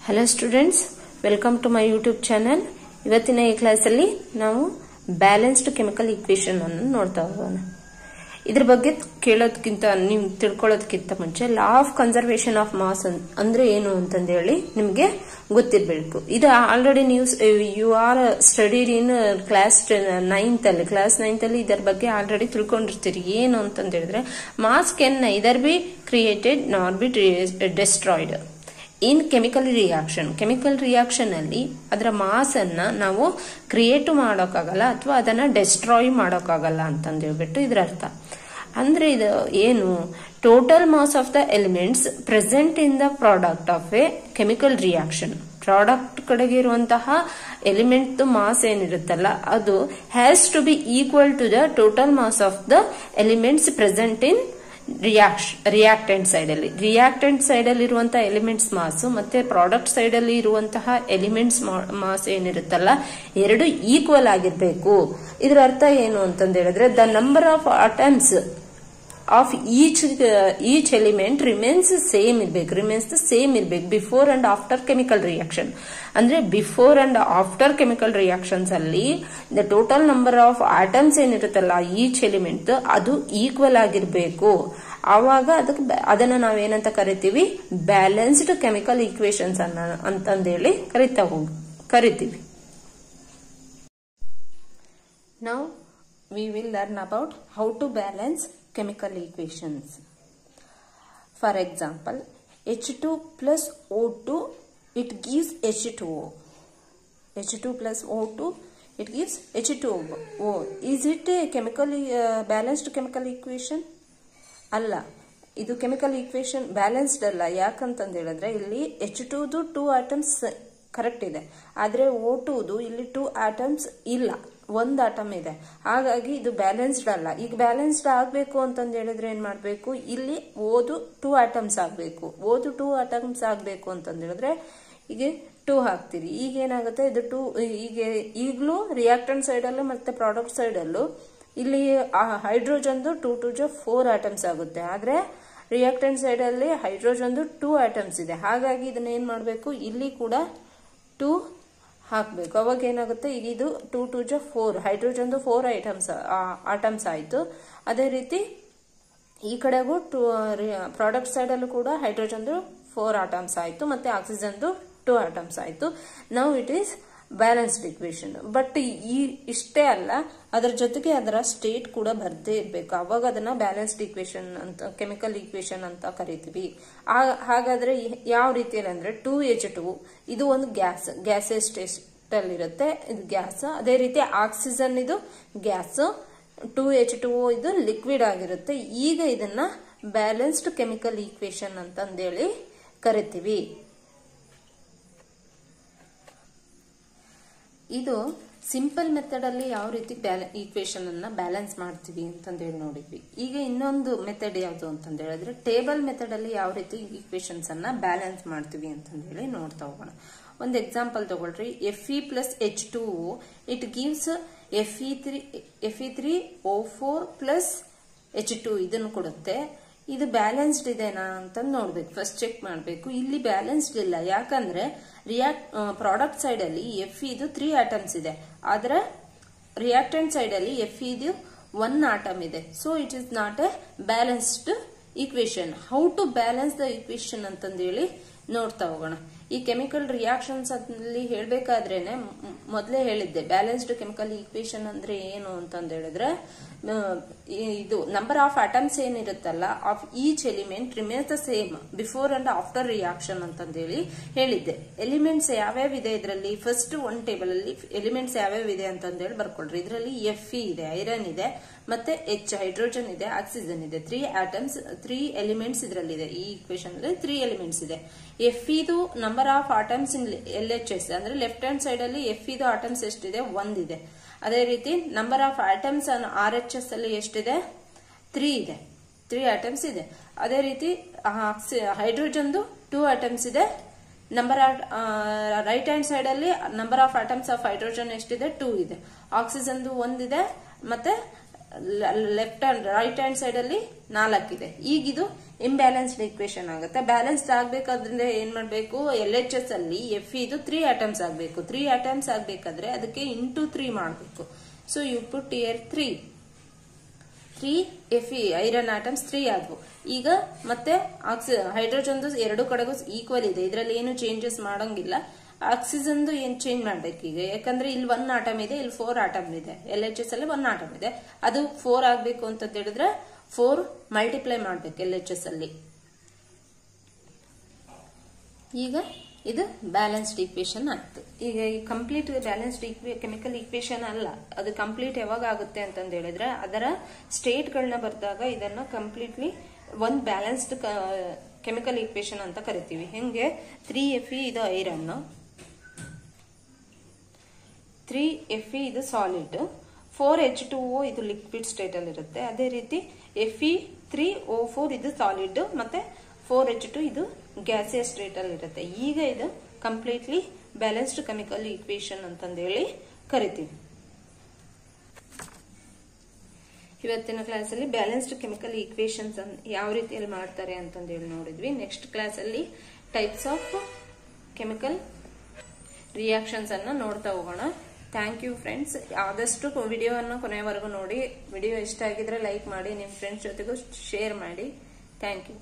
Hello students, welcome to my YouTube channel. ಇವತ್ತಿನ ಈ ಕ್ಲಾಸಲ್ಲಿ ನಾವು ಬ್ಯಾಲೆನ್ಸ್ಡ್ ಕೆಮಿಕಲ್ ಈಕ್ವೇಷನ್ ಅನ್ನು ನೋಡ್ತಾ ಹೋಗೋಣ. ಇದ್ರ ಬಗ್ಗೆ ಕೇಳೋದಕ್ಕಿಂತ ನೀವು ತಿಳ್ಕೊಳ್ಳೋದಕ್ಕಿಂತ ಮುಂಚೆ law of conservation of mass ಅಂದ್ರೆ ಏನು ಅಂತಂದು ಹೇಳಿ ನಿಮಗೆ ಗೊತ್ತಿರಬೇಕು. ಇದು ಆಲ್ರೆಡಿ ನೀವು you are studied in class 9th ಅಲ್ಲಿ ಇದರ ಬಗ್ಗೆ ಆಲ್ರೆಡಿ ತಿಳ್ಕೊಂಡಿರ್ತೀರಿ. ಏನು ಅಂತಂದು ಹೇಳಿದ್ರೆ, mass can neither be created not be destroyed in chemical reaction ಅಲ್ಲಿ ಅದರ ಮಾಸ್ ಅನ್ನ ನಾವು ಕ್ರಿಯೇಟ್ ಮಾಡೋಕ್ಕಾಗಲ್ಲ ಅಥವಾ ಅದನ್ನ ಡೆಸ್ಟ್ರಾಯ್ ಮಾಡೋಕ್ಕಾಗಲ್ಲ ಅಂತಂದು ಹೇಳ್ಬಿಟ್ಟು ಇದ್ರ ಅರ್ಥ. ಅಂದ್ರೆ ಇದು ಏನು, total mass of the elements present in the product of a chemical reaction. Product ಕಡೆಗೆ ಇರುವಂತಹ ಎಲಿಮೆಂಟ್ ಮಾಸ್ ಏನಿರುತ್ತಲ್ಲ ಅದು has to be equal to the total mass of the elements present in reactant side ಅಲ್ಲಿ ಇರುವಂತಹ elements mass ಮತ್ತೆ product side ಅಲ್ಲಿ ಇರುವಂತಹ elements mass ಏನಿರುತ್ತಲ್ಲ ಎರಡು ಈಕ್ವಲ್ ಆಗಿರ್ಬೇಕು. ಇದರ ಅರ್ಥ ಏನು ಅಂತಂದ ಹೇಳಿದ್ರೆ, the number of atoms of each element remains the same ಇರ್ಬೇಕು before and after chemical reaction. ಅಂದ್ರೆ before and after chemical reactions ಅಲ್ಲಿ the total number of atoms ಏನಿರುತ್ತಲ್ಲ ಈಚ್ ಎಲಿಮೆಂಟ್ ಅದು ಈಕ್ವಲ್ ಆಗಿರ್ಬೇಕು. ಆವಾಗ ಅದನ್ನ ನಾವೇನಂತ ಕರಿತೀವಿ, ಬ್ಯಾಲೆನ್ಸ್ಡ್ ಕೆಮಿಕಲ್ ಈಕ್ವೇಶನ್ಸ್ ಅಂತಂದೇಳಿ ಕರಿತೀವಿ. Now we will learn about how to balance chemical equations. For example, H2 plus O2 it gives H2O. H2 plus O2 it gives H2O. Is it a balanced chemical equation? ಅಲ್ಲ, ಇದು chemical equation balanced ಅಲ್ಲ. ಯಾಕಂತಂದ ಹೇಳಿದ್ರೆ ಇಲ್ಲಿ H2ದು 2 atoms correct ಇದೆ, ಆದ್ರೆ O2ದು ಇಲ್ಲಿ 2 atoms ಇಲ್ಲ, ಒಂದು ಆಟಮ್ ಇದೆ. ಹಾಗಾಗಿ ಇದು ಬ್ಯಾಲೆನ್ಸ್ಡ್ ಅಲ್ಲ. ಈಗ ಬ್ಯಾಲೆನ್ಸ್ಡ್ ಆಗ್ಬೇಕು ಅಂತಂದ ಹೇಳಿದ್ರೆ ಏನ್ ಮಾಡ್ಬೇಕು, ಇಲ್ಲಿ ಓದು 2 ಆಟಮ್ಸ್ ಆಗ್ಬೇಕು. ಓದು 2 ಆಟಮ್ಸ್ ಆಗ್ಬೇಕು ಅಂತಂದ ಹೇಳಿದ್ರೆ ಈಗ 2 ಹಾಕ್ತಿರಿ. ಈಗ ಏನಾಗುತ್ತೆ, ಇದು 2 ಈಗಲೂ ರಿಯಾಕ್ಟೆಂಟ್ ಸೈಡ್ ಅಲ್ಲೂ ಮತ್ತೆ ಪ್ರಾಡಕ್ಟ್ ಸೈಡ್ ಅಲ್ಲೂ ಇಲ್ಲಿ ಹೈಡ್ರೋಜನ್ದು 2 4 ಆಟಮ್ಸ್ ಆಗುತ್ತೆ. ಆದ್ರೆ ರಿಯಾಕ್ಟೆಂಟ್ ಸೈಡ್ ಅಲ್ಲಿ ಹೈಡ್ರೋಜನ್ದು 2 ಆಟಮ್ಸ್ ಇದೆ. ಹಾಗಾಗಿ ಇದನ್ನ ಏನ್ ಮಾಡ್ಬೇಕು, ಇಲ್ಲಿ ಕೂಡ 2 ಹಾಕ್ಬೇಕು. ಅವಾಗ ಏನಾಗುತ್ತೆ, ಈಗ ಇದು 2 4 ಹೈಡ್ರೋಜನ್ದು 4 ಆಟಮ್ಸ್ ಆಯ್ತು. ಅದೇ ರೀತಿ ಈ ಕಡೆಗೂ ಪ್ರಾಡಕ್ಟ್ ಸೈಡ್ ಅಲ್ಲೂ ಕೂಡ ಹೈಡ್ರೋಜನ್ದು 4 ಆಟಮ್ಸ್ ಆಯ್ತು, ಮತ್ತೆ ಆಕ್ಸಿಜನ್ದು 2 ಆಟಮ್ಸ್ ಆಯ್ತು. Now it is balanced equation. But ಇಷ್ಟೇ ಅಲ್ಲ, ಅದರ ಜೊತೆಗೆ ಅದರ ಸ್ಟೇಟ್ ಕೂಡ ಬರ್ದೇ ಇರ್ಬೇಕು. ಅವಾಗ ಅದನ್ನ ಬ್ಯಾಲೆನ್ಸ್ಡ್ ಇಕ್ವೇಶನ್ ಅಂತ, ಕೆಮಿಕಲ್ ಈಕ್ವೇಶನ್ ಅಂತ ಕರಿತೀವಿ. ಹಾಗಾದ್ರೆ ಯಾವ ರೀತಿಯಲ್ಲಿ ಅಂದ್ರೆ 2H2 ಇದು ಒಂದು ಗ್ಯಾಸಸ್ ಸ್ಟೇಟ್ ಅಲ್ಲಿ ಇರುತ್ತೆ, ಇದು ಗ್ಯಾಸ್. ಅದೇ ರೀತಿ ಆಕ್ಸಿಜನ್ ಇದು ಗ್ಯಾಸ್, 2H2O ಇದು ಲಿಕ್ವಿಡ್ ಆಗಿರುತ್ತೆ. ಈಗ ಇದನ್ನ ಬ್ಯಾಲೆನ್ಸ್ಡ್ ಕೆಮಿಕಲ್ ಈಕ್ವೇಶನ್ ಅಂತಂದೇಳಿ ಕರಿತೀವಿ. ಇದು ಸಿಂಪಲ್ ಮೆಥಡ್ ಅಲ್ಲಿ ಯಾವ ರೀತಿ ಈಕ್ವೇಶನ್ ಅನ್ನ ಬ್ಯಾಲೆನ್ಸ್ ಮಾಡ್ತೀವಿ ಅಂತಂದೇಳಿ ನೋಡಿದ್ವಿ. ಈಗ ಇನ್ನೊಂದು ಮೆಥಡ್ ಯಾವುದು ಅಂತಂದ ಹೇಳಿದ್ರೆ, ಟೇಬಲ್ ಮೆಥಡ್ ಅಲ್ಲಿ ಯಾವ ರೀತಿ ಈಕ್ವೇಶನ್ಸ್ ಅನ್ನ ಬ್ಯಾಲೆನ್ಸ್ ಮಾಡ್ತೀವಿ ಅಂತಂದೇಳಿ ನೋಡ್ತಾ ಹೋಗೋಣ. ಒಂದು ಎಕ್ಸಾಂಪಲ್ ತಗೊಳ್ರಿ. Fe plus H2O it gives Fe3O4 plus H2 ಇದನ್ನು ಕೊಡುತ್ತೆ. ಇದು ಬ್ಯಾಲೆನ್ಸ್ಡ್ ಇದೆನಾ ಅಂತ ನೋಡ್ಬೇಕು, ಫಸ್ಟ್ ಚೆಕ್ ಮಾಡ್ಬೇಕು. ಇಲ್ಲಿ ಬ್ಯಾಲೆನ್ಸ್ಡ್ ಇಲ್ಲ. ಯಾಕಂದ್ರೆ ಪ್ರಾಡಕ್ಟ್ ಸೈಡ್ ಅಲ್ಲಿ Fe ಇದು 3 ಆಟಮ್ಸ್ ಇದೆ, ಆದ್ರೆ ರಿಯಾಕ್ಟೆಂಟ್ ಸೈಡ್ ಅಲ್ಲಿ Fe ಇದು 1 ಆಟಮ್ ಇದೆ. So it is not a balanced equation. How to balance the equation ಅಂತಂದೇಳಿ ನೋಡ್ತಾ ಹೋಗೋಣ. ಈ ಕೆಮಿಕಲ್ ರಿಯಾಕ್ಷನ್ಸ್ ಅಲ್ಲಿ ಹೇಳ್ಬೇಕಾದ್ರೇನೆ ಮೊದಲೇ ಹೇಳಿದ್ದೆ, ಬ್ಯಾಲೆನ್ಸ್ಡ್ ಕೆಮಿಕಲ್ ಈಕ್ವೇಶನ್ ಅಂದ್ರೆ ಏನು ಅಂತಂದ ಹೇಳಿದ್ರೆ, ಇದು ನಂಬರ್ ಆಫ್ ಆಟಮ್ಸ್ ಏನಿರುತ್ತಲ್ಲ of each element remains the same before and after reaction ಅಂತಂದೇಳಿ ಹೇಳಿದ್ದೆ. ಎಲಿಮೆಂಟ್ಸ್ ಯಾವ್ಯಾವ ಇದೆ ಇದರಲ್ಲಿ, ಫಸ್ಟ್ ಒನ್ ಟೇಬಲ್ ಅಲ್ಲಿ ಎಲಿಮೆಂಟ್ಸ್ ಯಾವ್ಯಾವ ಇದೆ ಅಂತಂದೇಳಿ ಬರ್ಕೊಳ್ರಿ. ಇದರಲ್ಲಿ Fe ಇದೆ, ಐರನ್ ಇದೆ, ಮತ್ತೆ ಹೈಡ್ರೋಜನ್ ಇದೆ, ಆಕ್ಸಿಜನ್ ಇದೆ. 3 ಎಲಿಮೆಂಟ್ಸ್ ಇದರಲ್ಲಿದೆ. ಈ ಈಕ್ವೇಶನ್ ಅಲ್ಲಿ 3 ಎಲಿಮೆಂಟ್ಸ್ ಇದೆ. Feದು number of atoms in LHS ಅಂದ್ರೆ ಲೆಫ್ಟ್ ಹ್ಯಾಂಡ್ ಸೈಡ್ ಅಲ್ಲಿ Feದು ಆಟಮ್ಸ್ ಎಷ್ಟಿದೆ, 1 ಇದೆ. ಅದೇ ರೀತಿ ನಂಬರ್ ಆಫ್ ಆಟಮ್ಸ್ RHS ಅಲ್ಲಿ ಎಷ್ಟಿದೆ, 3 ಇದೆ, 3 ಆಟಮ್ಸ್ ಇದೆ. ಅದೇ ರೀತಿ ಹೈಡ್ರೋಜನ್ದು 2 ಆಟಮ್ಸ್ ಇದೆ. ರೈಟ್ ಹ್ಯಾಂಡ್ ಸೈಡ್ ಅಲ್ಲಿ number of atoms of hydrogen ಎಷ್ಟಿದೆ, 2 ಇದೆ. ಆಕ್ಸಿಜನ್ದು 1 ಇದೆ, ಮತ್ತೆ left hand right hand side ಅಲ್ಲಿ 4 ಇದೆ. ಈಗ ಇದು ಇಂಬ್ಯಾಲೆನ್ಸ್ಡ್ ಈಕ್ವೇಶನ್ ಆಗುತ್ತೆ. ಬ್ಯಾಲೆನ್ಸ್ಡ್ ಆಗ್ಬೇಕಾದ್ರೆ ಏನ್ ಮಾಡ್ಬೇಕು, LHS ಅಲ್ಲಿ Fe ಇದು 3 ಆಟಮ್ಸ್ ಆಗ್ಬೇಕು. 3 ಆಟಮ್ಸ್ ಆಗ್ಬೇಕಾದ್ರೆ ಅದಕ್ಕೆ ಇಂಟು 3 ಮಾಡ್ಬೇಕು. So you put here 3 Fe iron atoms 3 ಆದ್ವು. ಈಗ ಮತ್ತೆ ಹೈಡ್ರೋಜನ್ ಎರಡು ಕಡೆಗೂ ಈಕ್ವಲ್ ಇದೆ, ಇದರಲ್ಲಿ ಏನು ಚೇಂಜಸ್ ಮಾಡಂಗಿಲ್ಲ. ಆಕ್ಸಿಜನ್ ಏನ್ ಚೇಂಜ್ ಮಾಡ್ಬೇಕು ಈಗ, ಯಾಕಂದ್ರೆ ಇಲ್ಲಿ 1 ಆಟಮ್ ಇದೆ, ಇಲ್ಲಿ 4 ಆಟಮ್ ಇದೆ. LHS ಅಲ್ಲಿ 1 ಆಟಮ್ ಇದೆ, ಅದು 4 ಆಗ್ಬೇಕು ಅಂತ ಹೇಳಿದ್ರೆ 4 ಮಲ್ಟಿಪ್ಲೈ ಮಾಡ್ಬೇಕು LHS ಅಲ್ಲಿ. ಈಗ ಇದು ಬ್ಯಾಲೆನ್ಸ್ಡ್ ಈಕ್ವೇಶನ್ ಆಯ್ತು. ಈಗ ಈ ಕಂಪ್ಲೀಟ್ ಬ್ಯಾಲೆನ್ಸ್ಡ್ ಕೆಮಿಕಲ್ ಈಕ್ವೇಶನ್ ಅಲ್ಲ, ಅದು ಕಂಪ್ಲೀಟ್ ಯಾವಾಗ ಆಗುತ್ತೆ ಅಂತಂದು ಹೇಳಿದ್ರೆ ಅದರ ಸ್ಟೇಟ್ ಗಳನ್ನ ಬರೆದಾಗ ಇದನ್ನ ಕಂಪ್ಲೀಟ್ಲಿ ಒಂದು ಬ್ಯಾಲೆನ್ಸ್ಡ್ ಕೆಮಿಕಲ್ ಈಕ್ವೇಶನ್ ಅಂತ ಕರಿತೀವಿ. ಹೆಂಗೆ 3Fe ಇದು ಐರನ್, 3Fe ಇದು ಸಾಲಿಡ್, 4H2O ಇದು ಲಿಕ್ವಿಡ್ ಸ್ಟೇಟ್ ಅಲ್ಲಿ ಇರುತ್ತೆ. ಅದೇ ರೀತಿ Fe3O4 ಇದು ಸಾಲಿಡ್ ಮತ್ತೆ 4H2 ಇದು ಗ್ಯಾಸಿಯಸ್ ಸ್ಟೇಟ್ ಅಲ್ಲಿ ಇರುತ್ತೆ. ಈಗ ಇದು ಕಂಪ್ಲೀಟ್ಲಿ ಬ್ಯಾಲೆನ್ಸ್ಡ್ ಕೆಮಿಕಲ್ ಈಕ್ವೇಶನ್ ಅಂತಂದೇಳಿ ಕರಿತೀವಿ. ಇವತ್ತಿನ ಕ್ಲಾಸ್ ಅಲ್ಲಿ ಬ್ಯಾಲೆನ್ಸ್ಡ್ ಕೆಮಿಕಲ್ ಈಕ್ವೇಶನ್ಸ್ ಯಾವ ರೀತಿಯಲ್ಲಿ ಮಾಡ್ತಾರೆ ಅಂತಂದೇಳಿ ನೋಡಿದ್ವಿ. ನೆಕ್ಸ್ಟ್ ಕ್ಲಾಸ್ ಅಲ್ಲಿ ಟೈಪ್ಸ್ ಆಫ್ ಕೆಮಿಕಲ್ ರಿಯಾಕ್ಷನ್ಸ್ ಅನ್ನ ನೋಡ್ತಾ ಹೋಗೋಣ. Thank you friends. ಆದಷ್ಟು ವಿಡಿಯೋವನ್ನು ಕೊನೆಯವರೆಗೂ ನೋಡಿ. ವಿಡಿಯೋ ಇಷ್ಟ ಆಗಿದ್ರೆ ಲೈಕ್ ಮಾಡಿ, ನಿಮ್ಮ ಫ್ರೆಂಡ್ಸ್ ಜೊತೆಗೂ ಶೇರ್ ಮಾಡಿ. Thank you.